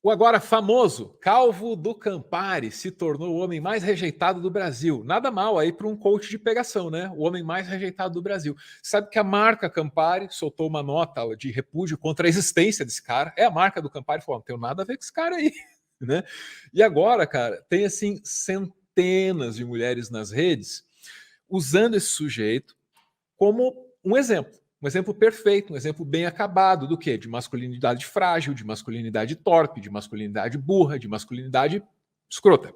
O agora famoso Calvo do Campari se tornou o homem mais rejeitado do Brasil. Nada mal aí para um coach de pegação, né? O homem mais rejeitado do Brasil. Sabe que a marca Campari soltou uma nota de repúdio contra a existência desse cara. É a marca do Campari, falou, não tem nada a ver com esse cara aí, né? E agora, cara, tem assim centenas de mulheres nas redes usando esse sujeito como um exemplo perfeito, um exemplo bem acabado do quê? De masculinidade frágil, de masculinidade torpe, de masculinidade burra, de masculinidade escrota.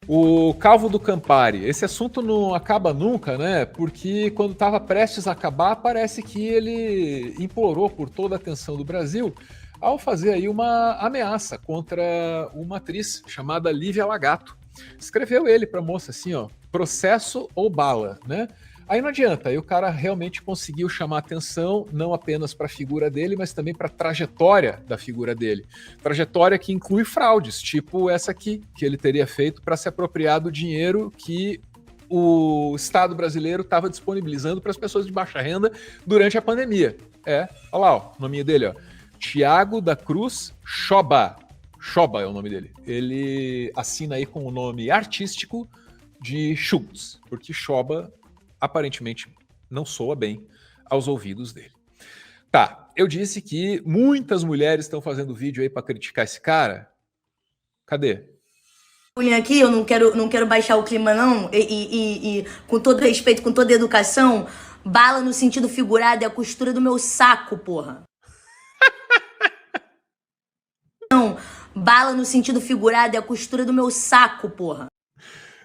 O Calvo do Campari, esse assunto não acaba nunca, né? Porque quando estava prestes a acabar, parece que ele implorou por toda a atenção do Brasil ao fazer aí uma ameaça contra uma atriz chamada Lívia Lagato. Escreveu ele para a moça assim, ó, processo ou bala, né? Aí não adianta, aí o cara realmente conseguiu chamar atenção não apenas para a figura dele, mas também para a trajetória da figura dele. Trajetória que inclui fraudes, tipo essa aqui, que ele teria feito para se apropriar do dinheiro que o Estado brasileiro estava disponibilizando para as pessoas de baixa renda durante a pandemia. Olha lá, ó, o nome dele, ó. Tiago da Cruz Choba. Choba é o nome dele. Ele assina aí com o nome artístico de Schultz, porque Choba aparentemente não soa bem aos ouvidos dele. Tá, eu disse que muitas mulheres estão fazendo vídeo aí para criticar esse cara. Cadê? Aqui, eu não quero baixar o clima, não. E com todo respeito, com toda educação, bala no sentido figurado é a costura do meu saco, porra. Não, bala no sentido figurado é a costura do meu saco, porra.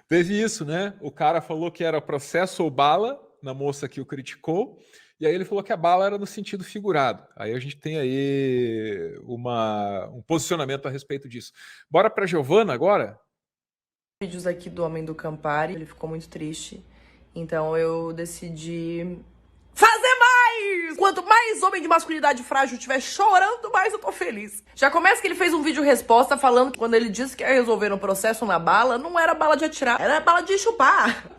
Teve isso, né? O cara falou que era processo ou bala, na moça que o criticou, e aí ele falou que a bala era no sentido figurado. Aí a gente tem aí um posicionamento a respeito disso. Bora pra Giovana agora? Vídeos aqui do Homem do Campari, ele ficou muito triste, então eu decidi fazer mais! Quanto mais homem de masculinidade frágil estiver chorando, mais eu tô feliz. Já começa que ele fez um vídeo resposta falando que quando ele disse que ia resolver um processo na bala, não era bala de atirar, era bala de chupar.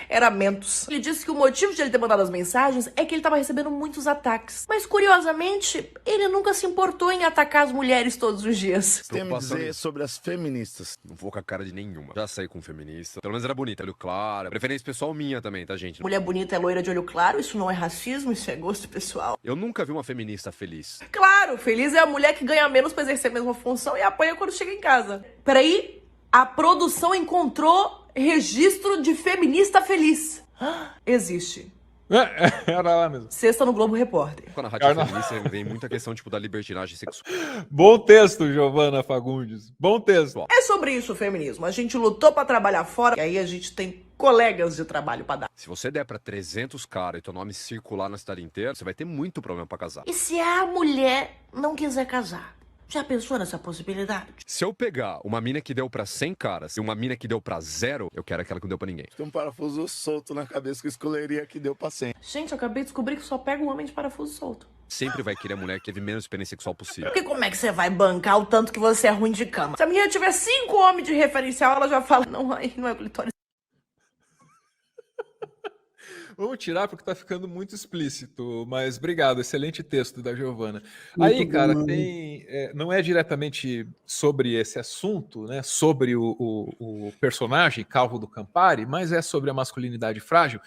Era Mentos. Ele disse que o motivo de ele ter mandado as mensagens é que ele tava recebendo muitos ataques. Mas, curiosamente, ele nunca se importou em atacar as mulheres todos os dias. Tem a me dizer sobre as feministas? Não vou com a cara de nenhuma. Já saí com feminista. Pelo menos era bonita, olho claro. Preferência pessoal minha também, tá, gente? Mulher bonita é loira de olho claro, isso não é racismo, isso é gosto pessoal. Eu nunca vi uma feminista feliz. Claro, feliz é a mulher que ganha menos pra exercer a mesma função e apanha quando chega em casa. Peraí, a produção encontrou registro de feminista feliz. Existe. Era lá mesmo. Sexta no Globo Repórter. Com a narrativa feminista vem muita questão, tipo, da libertinagem sexual. Bom texto, Giovana Fagundes. Bom texto. É sobre isso o feminismo. A gente lutou pra trabalhar fora, e aí a gente tem colegas de trabalho pra dar. Se você der pra 300 caras e teu nome circular na cidade inteira, você vai ter muito problema pra casar. E se a mulher não quiser casar? Já pensou nessa possibilidade? Se eu pegar uma mina que deu pra 100 caras e uma mina que deu pra 0, eu quero aquela que não deu pra ninguém. Tem um parafuso solto na cabeça que eu escolheria que deu pra 100. Gente, eu acabei de descobrir que só pega um homem de parafuso solto. Sempre vai querer a mulher que teve menos experiência sexual possível. Porque como é que você vai bancar o tanto que você é ruim de cama? Se a menina tiver 5 homens de referencial, ela já fala, não, aí não é clitóris. Vamos tirar porque tá ficando muito explícito, mas obrigado, excelente texto da Giovana. Aí, cara, tem, não é diretamente sobre esse assunto, né, sobre o personagem Calvo do Campari, mas é sobre a masculinidade frágil.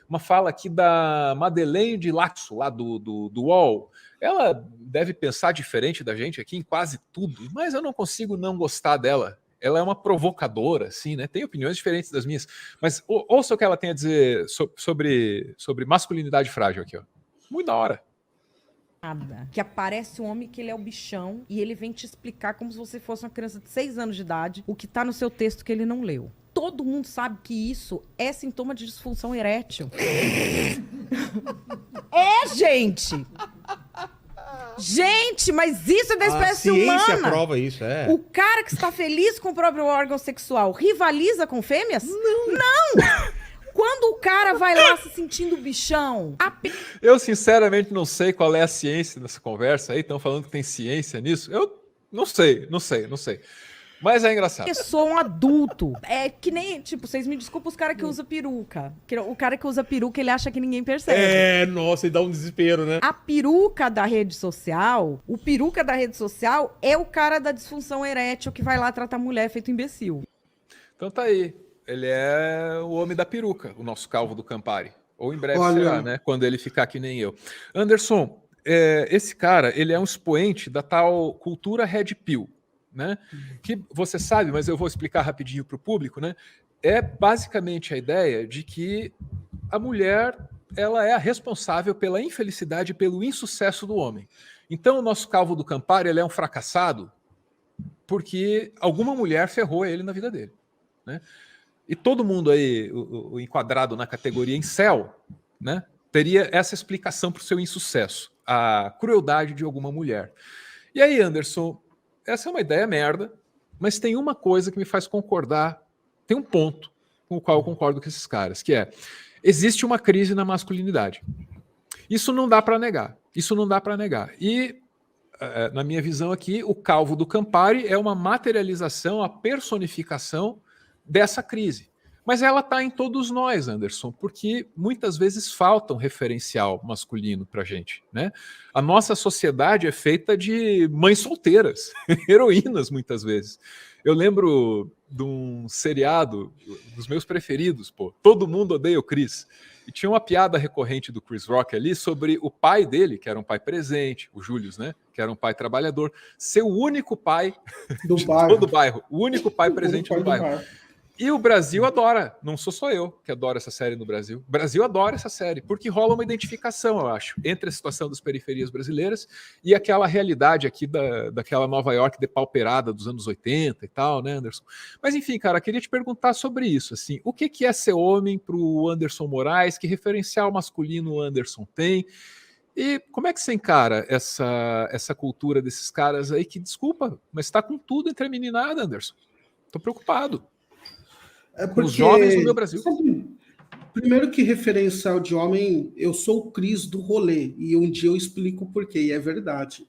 Uma fala aqui da Madeleine de Laxo, lá do UOL. Ela deve pensar diferente da gente aqui em quase tudo, mas eu não consigo não gostar dela. Ela é uma provocadora, assim, né? Tem opiniões diferentes das minhas. Mas ouça o que ela tem a dizer sobre masculinidade frágil aqui, ó. Muito da hora. Que aparece um homem que ele é o bichão e ele vem te explicar como se você fosse uma criança de 6 anos de idade o que tá no seu texto que ele não leu. Todo mundo sabe que isso é sintoma de disfunção erétil. Gente! Gente, mas isso é da espécie humana. A ciência prova isso, O cara que está feliz com o próprio órgão sexual rivaliza com fêmeas? Não! Quando o cara vai lá se sentindo bichão... Eu, sinceramente, não sei qual é a ciência nessa conversa aí. Estão falando que tem ciência nisso. Eu não sei. Mas é engraçado. Eu sou um adulto. É que nem, tipo, vocês me desculpem os caras que usam peruca. O cara que usa peruca, ele acha que ninguém percebe. Nossa, e dá um desespero, né? A peruca da rede social, o peruca da rede social é o cara da disfunção erétil que vai lá tratar mulher feito imbecil. Então tá aí. Ele é o homem da peruca, o nosso calvo do Campari. Ou em breve Olha... será, né? Quando ele ficar que nem eu. Anderson, esse cara, ele é um expoente da tal cultura Red Pill, né? Que você sabe, mas eu vou explicar rapidinho para o público, né? É basicamente a ideia de que a mulher, ela é a responsável pela infelicidade e pelo insucesso do homem. Então o nosso calvo do Campari, ele é um fracassado porque alguma mulher ferrou ele na vida dele, né? E todo mundo aí, o enquadrado na categoria incel, né, teria essa explicação para o seu insucesso, a crueldade de alguma mulher. E aí, Anderson, essa é uma ideia merda, mas tem uma coisa que me faz concordar, tem um ponto com o qual eu concordo com esses caras, que é, existe uma crise na masculinidade. Isso não dá para negar, isso não dá para negar. E, na minha visão aqui, o calvo do Campari é uma materialização, a personificação dessa crise. Mas ela está em todos nós, Anderson, porque muitas vezes falta um referencial masculino para a gente, né? A nossa sociedade é feita de mães solteiras, heroínas muitas vezes. Eu lembro de um seriado, dos meus preferidos, pô, Todo Mundo Odeia o Chris. E tinha uma piada recorrente do Chris Rock ali sobre o pai dele, que era um pai presente, o Julius, né? Que era um pai trabalhador, ser o único pai do de bairro. todo o bairro, o único pai presente do bairro. E o Brasil adora, não sou só eu que adoro essa série no Brasil. O Brasil adora essa série, porque rola uma identificação, eu acho, entre a situação das periferias brasileiras e aquela realidade aqui daquela Nova York depauperada dos anos 80 e tal, né, Anderson? Mas enfim, cara, queria te perguntar sobre isso, assim, o que é ser homem para o Anderson Moraes, que referencial masculino o Anderson tem? E como é que você encara essa cultura desses caras aí que, desculpa, mas está com tudo entre a meninada, Anderson? Tô preocupado. Porque, os jovens do meu Brasil. Primeiro que referencial de homem, eu sou o Cris do rolê, e um dia eu explico por quê, e é verdade.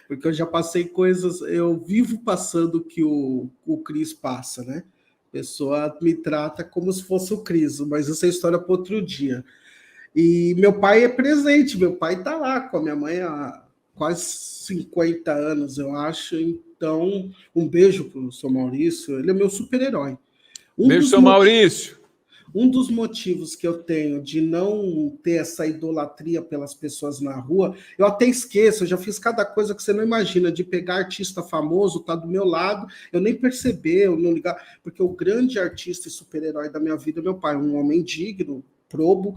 Porque eu já passei coisas, eu vivo passando o que o Cris passa, né? A pessoa me trata como se fosse o Cris, mas essa é história para outro dia. E meu pai é presente, meu pai tá lá com a minha mãe há quase 50 anos, eu acho. Então, um beijo pro seu Maurício, ele é meu super-herói. Beijo, seu Maurício. Um dos motivos que eu tenho de não ter essa idolatria pelas pessoas na rua, eu até esqueço, eu já fiz cada coisa que você não imagina, de pegar artista famoso, tá do meu lado, eu nem perceber, eu não ligar, porque o grande artista e super-herói da minha vida é meu pai, um homem digno, probo,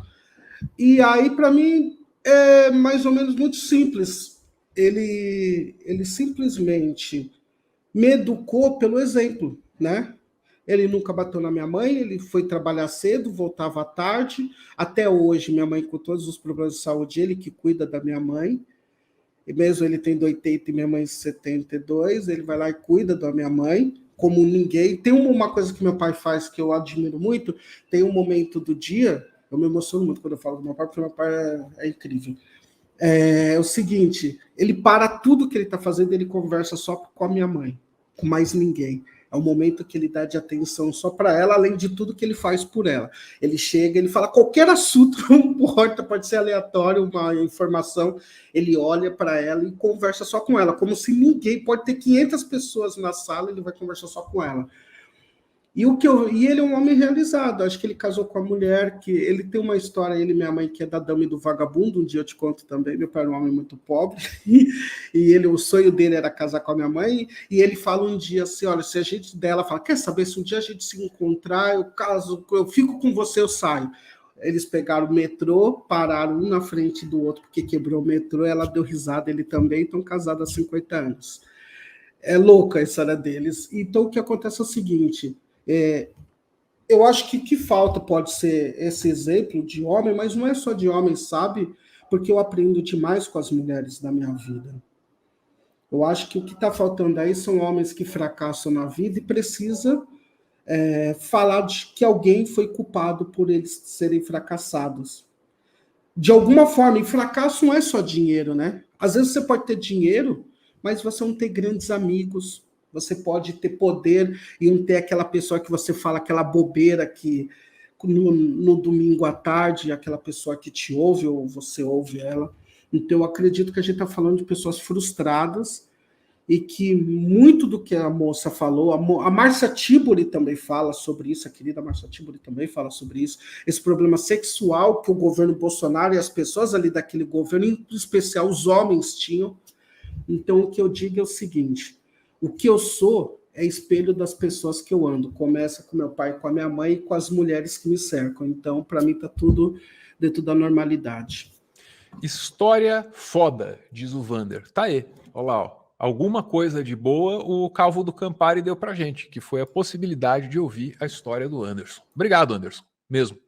e aí para mim é mais ou menos muito simples, ele simplesmente me educou pelo exemplo, né? Ele nunca bateu na minha mãe, ele foi trabalhar cedo, voltava à tarde. Até hoje, minha mãe, com todos os problemas de saúde, ele que cuida da minha mãe. E mesmo ele tendo 80 e minha mãe 72, ele vai lá e cuida da minha mãe, como ninguém. Tem uma coisa que meu pai faz que eu admiro muito, tem um momento do dia, eu me emociono muito quando eu falo do meu pai, porque meu pai é incrível. É o seguinte, ele para tudo que ele está fazendo, ele conversa só com a minha mãe, com mais ninguém. É o momento que ele dá de atenção só para ela, além de tudo que ele faz por ela. Ele chega, ele fala qualquer assunto, não importa, pode ser aleatório, uma informação, ele olha para ela e conversa só com ela, como se ninguém, pode ter 500 pessoas na sala, ele vai conversar só com ela. E ele é um homem realizado, acho que ele casou com a mulher, que ele tem uma história, ele e minha mãe, que é da Dama e do Vagabundo, um dia eu te conto também, meu pai era um homem muito pobre, e o sonho dele era casar com a minha mãe, e ele fala um dia assim, olha, se a gente dela fala, quer saber, se um dia a gente se encontrar, eu caso, eu fico com você, eu saio. Eles pegaram o metrô, pararam um na frente do outro, porque quebrou o metrô, ela deu risada, ele também, estão casados há 50 anos. É louca a história deles. Então, o que acontece é o seguinte... eu acho que o que falta pode ser esse exemplo de homem, mas não é só de homem, sabe? Porque eu aprendo demais com as mulheres da minha vida. Eu acho que o que está faltando aí são homens que fracassam na vida e precisa falar de que alguém foi culpado por eles serem fracassados. De alguma forma, e fracasso não é só dinheiro, né? Às vezes você pode ter dinheiro, mas você não tem grandes amigos, Você pode ter poder e não ter aquela pessoa que você fala, aquela bobeira que no domingo à tarde, aquela pessoa que te ouve ou você ouve ela. Então, eu acredito que a gente está falando de pessoas frustradas e que muito do que a moça falou, a Márcia Tiburi também fala sobre isso, a querida Márcia Tiburi também fala sobre isso, esse problema sexual que o governo Bolsonaro e as pessoas ali daquele governo, em especial os homens, tinham. Então, o que eu digo é o seguinte, o que eu sou é espelho das pessoas que eu ando, começa com meu pai, com a minha mãe e com as mulheres que me cercam. Então, para mim, está tudo dentro da normalidade. História foda, diz o Vander. Tá aí, olha lá, ó. Alguma coisa de boa o Calvo do Campari deu pra gente, que foi a possibilidade de ouvir a história do Anderson. Obrigado, Anderson, mesmo.